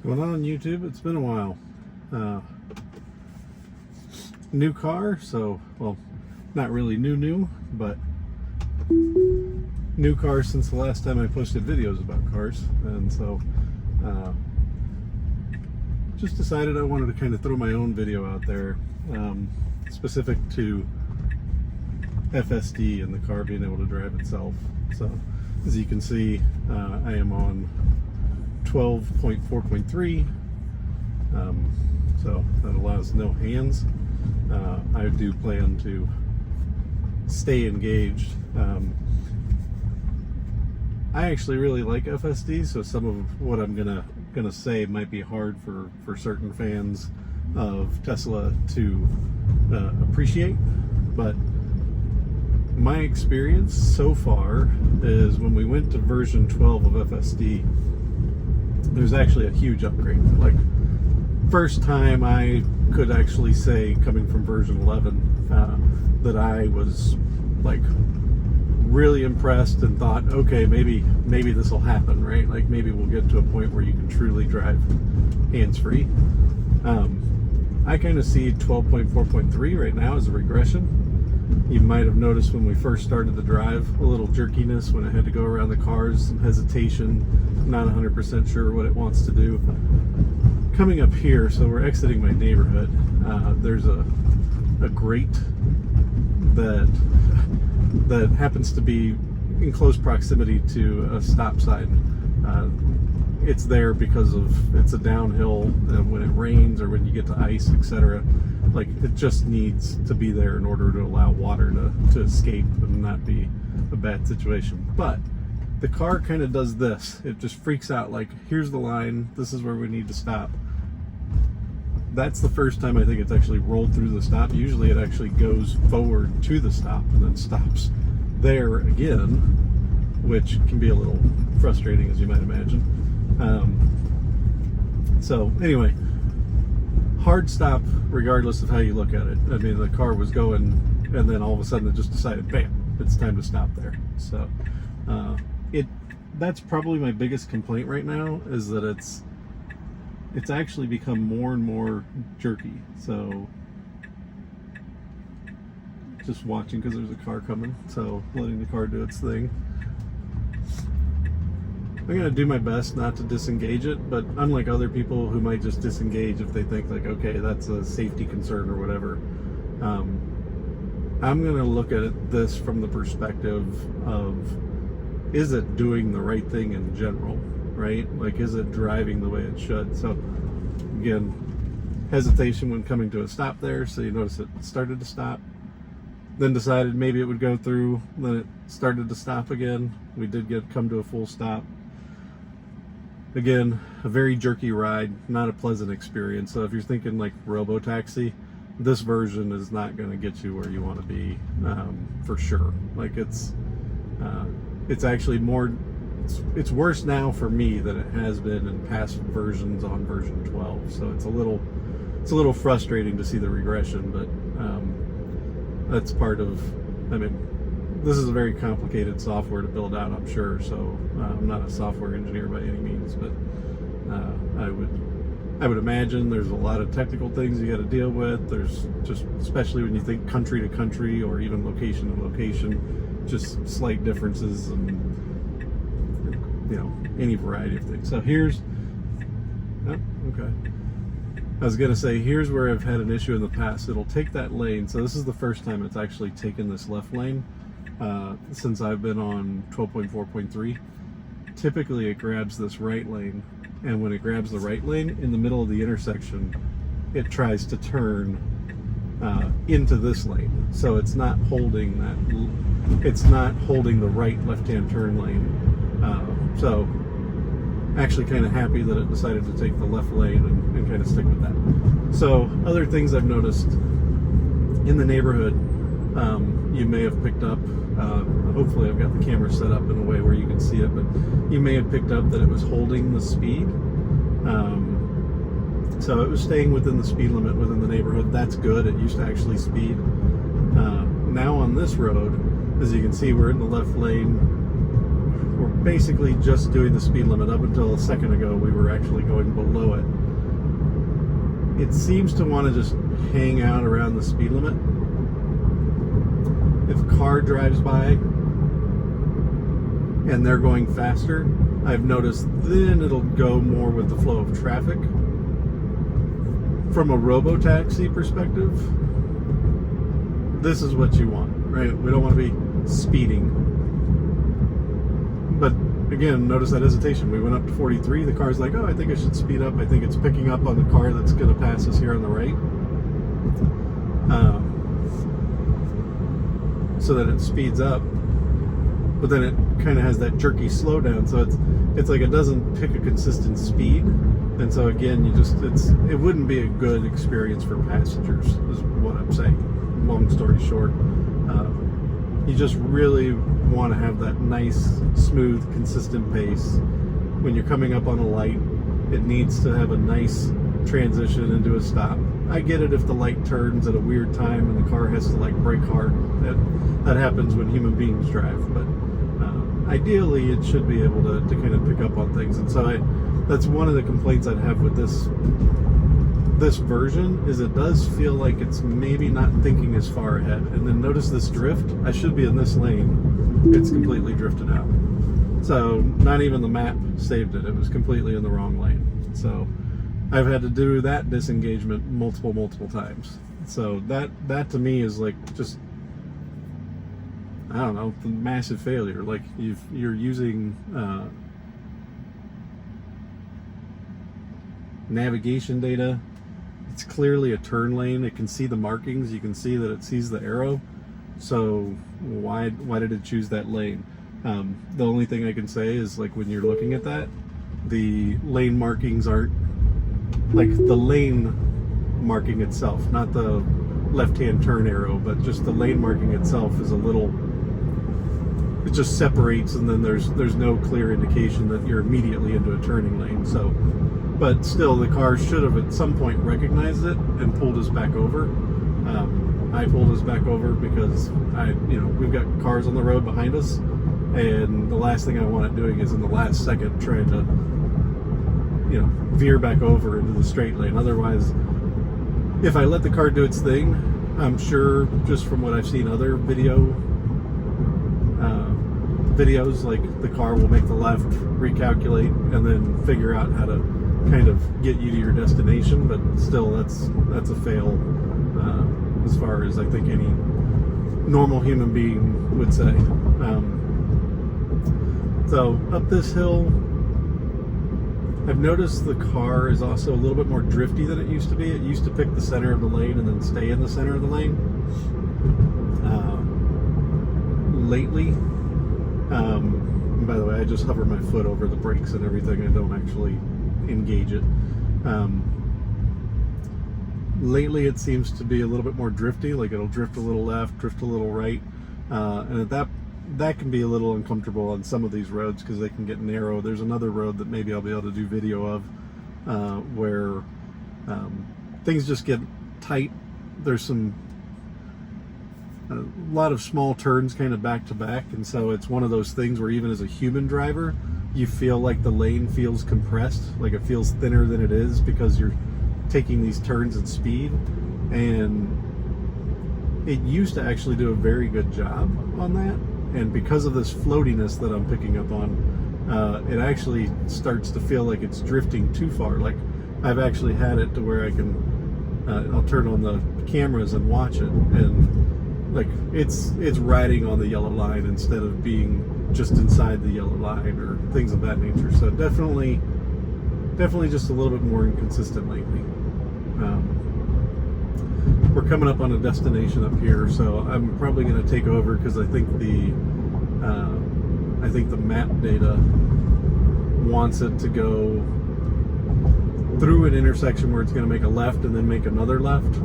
What's going on YouTube? It's been a while. New car, so, well, not really new, but new car since the last time I posted videos about cars. And so, just decided I wanted to kind of throw my own video out there, specific to FSD and the car being able to drive itself. So, as you can see, I am on 12.4.3, so that allows no hands. I do plan to stay engaged. I actually really like FSD, so some of what I'm gonna say might be hard for certain fans of Tesla to appreciate, but my experience so far is when we went to version 12 of FSD, there's actually a huge upgrade. Like, first time I could actually say, coming from version 11, that I was like really impressed and thought, okay, maybe this will happen, right? Like, maybe we'll get to a point where you can truly drive hands-free. I kind of see 12.4.3 right now as a regression. You might have noticed when we first started the drive, a little jerkiness when I had to go around the cars, some hesitation, not 100% sure what it wants to do. Coming up here, so we're exiting my neighborhood, there's a grate that happens to be in close proximity to a stop sign. It's there because it's a downhill, and when it rains or when you get to ice, etc., like, it just needs to be there in order to allow water to escape and not be a bad situation. But the car kind of does this. It just freaks out, like, here's the line, this is where we need to stop. That's the first time I think it's actually rolled through the stop. Usually it actually goes forward to the stop and then stops there again, which can be a little frustrating, as you might imagine. So anyway, hard stop regardless of how you look at it. I mean, the car was going, and then all of a sudden it just decided, bam, it's time to stop there. So that's probably my biggest complaint right now, is that it's actually become more and more jerky. So just watching, because there's a car coming, so letting the car do its thing. I'm gonna do my best not to disengage it, but unlike other people who might just disengage if they think, like, okay, that's a safety concern or whatever, I'm gonna look at this from the perspective of, is it doing the right thing in general, right? Like, is it driving the way it should? So again, hesitation when coming to a stop there, so you notice it started to stop, then decided maybe it would go through, then it started to stop again. We did come to a full stop. Again, a very jerky ride, not a pleasant experience. So if you're thinking like robo-taxi, this version is not going to get you where you want to be, for sure. Like, it's actually more, it's worse now for me than it has been in past versions on version 12. So it's a little frustrating to see the regression, but that's part of, I mean, this is a very complicated software to build out, I'm sure, so I'm not a software engineer by any means, but I would imagine there's a lot of technical things you got to deal with. There's just, especially when you think country to country or even location to location, just slight differences and, you know, any variety of things. So here's, oh, okay. I was gonna say, here's where I've had an issue in the past. It'll take that lane, so this is the first time it's actually taken this left lane since I've been on 12.4.3. Typically it grabs this right lane, and when it grabs the right lane in the middle of the intersection, it tries to turn into this lane. So it's not holding the right left-hand turn lane. So actually kind of happy that it decided to take the left lane and kind of stick with that. So other things I've noticed in the neighborhood, you may have picked up, hopefully I've got the camera set up in a way where you can see it, but you may have picked up that it was holding the speed. So it was staying within the speed limit within the neighborhood. That's good. It used to actually speed. Now on this road, as you can see, we're in the left lane. basically just doing the speed limit. Up until a second ago, we were actually going below it. It seems to want to just hang out around the speed limit. If a car drives by and they're going faster, I've noticed then it'll go more with the flow of traffic. From a robo-taxi perspective, this is what you want, right? We don't want to be speeding. But again, notice that hesitation. We went up to 43. The car's like, oh, I think I should speed up. I think it's picking up on the car that's going to pass us here on the right. So that it speeds up. But then it kind of has that jerky slowdown. So it's like it doesn't pick a consistent speed. And so again, it wouldn't be a good experience for passengers, is what I'm saying. Long story short, you just really want to have that nice, smooth, consistent pace. When you're coming up on a light, it needs to have a nice transition into a stop. I get it if the light turns at a weird time and the car has to like brake hard. That happens when human beings drive, but ideally it should be able to kind of pick up on things. And so that's one of the complaints I'd have with this version, is it does feel like it's maybe not thinking as far ahead. And then notice this drift. I should be in this lane. It's completely drifted out. So not even the map saved it. It was completely in the wrong lane. So I've had to do that disengagement multiple times. So that to me is like just, I don't know, massive failure. Like you're using navigation data. It's clearly a turn lane. It can see the markings. You can see that it sees the arrow. So why did it choose that lane? The only thing I can say is, like, when you're looking at that, the lane markings aren't like the lane marking itself, not the left-hand turn arrow, but just the lane marking itself is a little, it just separates, and then there's no clear indication that you're immediately into a turning lane. So, but still, the car should have at some point recognized it and pulled us back over. I pulled us back over because we've got cars on the road behind us, and the last thing I want it doing is in the last second trying to veer back over into the straight lane. Otherwise, if I let the car do its thing, I'm sure, just from what I've seen other videos, like, the car will make the left, recalculate, and then figure out how to kind of get you to your destination. But still, that's a fail, as far as I think any normal human being would say. So up this hill, I've noticed the car is also a little bit more drifty than it used to be. It used to pick the center of the lane and then stay in the center of the lane. Lately, by the way, I just hover my foot over the brakes and everything. I don't actually engage it. Lately, it seems to be a little bit more drifty. Like, it'll drift a little left, drift a little right, and that can be a little uncomfortable on some of these roads because they can get narrow. There's another road that maybe I'll be able to do video of where things just get tight. There's a lot of small turns kind of back to back, and so it's one of those things where even as a human driver, you feel like the lane feels compressed, like it feels thinner than it is because you're taking these turns at speed. And it used to actually do a very good job on that, and because of this floatiness that I'm picking up on, it actually starts to feel like it's drifting too far. Like, I've actually had it to where I can I'll turn on the cameras and watch it, and like it's riding on the yellow line instead of being just inside the yellow line or things of that nature. So definitely just a little bit more inconsistent lately. We're coming up on a destination up here, so I'm probably going to take over because I think the map data wants it to go through an intersection where it's going to make a left and then make another left,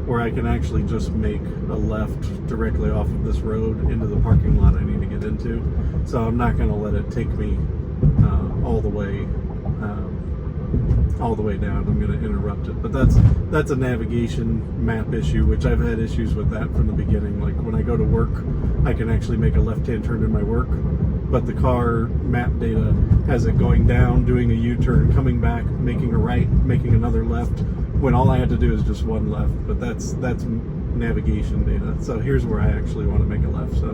where I can actually just make a left directly off of this road into the parking lot I need to get into. So I'm not going to let it take me all the way down. I'm going to interrupt it. But that's a navigation map issue, which I've had issues with that from the beginning. Like, when I go to work, I can actually make a left-hand turn in my work, but the car map data has it going down, doing a U-turn, coming back, making a right, making another left, when all I had to do is just one left. But that's navigation data. So here's where I actually want to make a left, so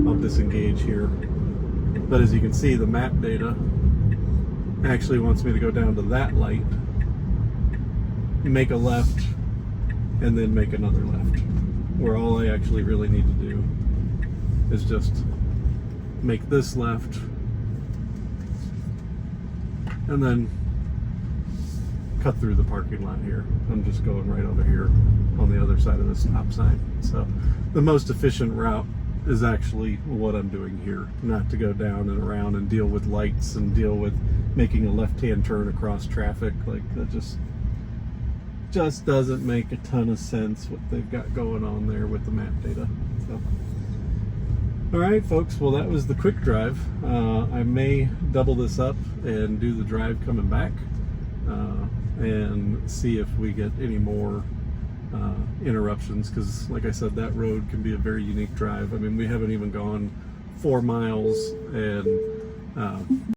I'll disengage here. But as you can see, the map data actually wants me to go down to that light, make a left, and then make another left, where all I actually really need to do is just make this left and then cut through the parking lot here. I'm just going right over here on the other side of the stop sign. So the most efficient route is actually what I'm doing here, not to go down and around and deal with lights and deal with making a left-hand turn across traffic. Like, that just doesn't make a ton of sense what they've got going on there with the map data. So, all right, folks, well, that was the quick drive. I may double this up and do the drive coming back and see if we get any more interruptions, because like I said, that road can be a very unique drive. I mean, we haven't even gone 4 miles, and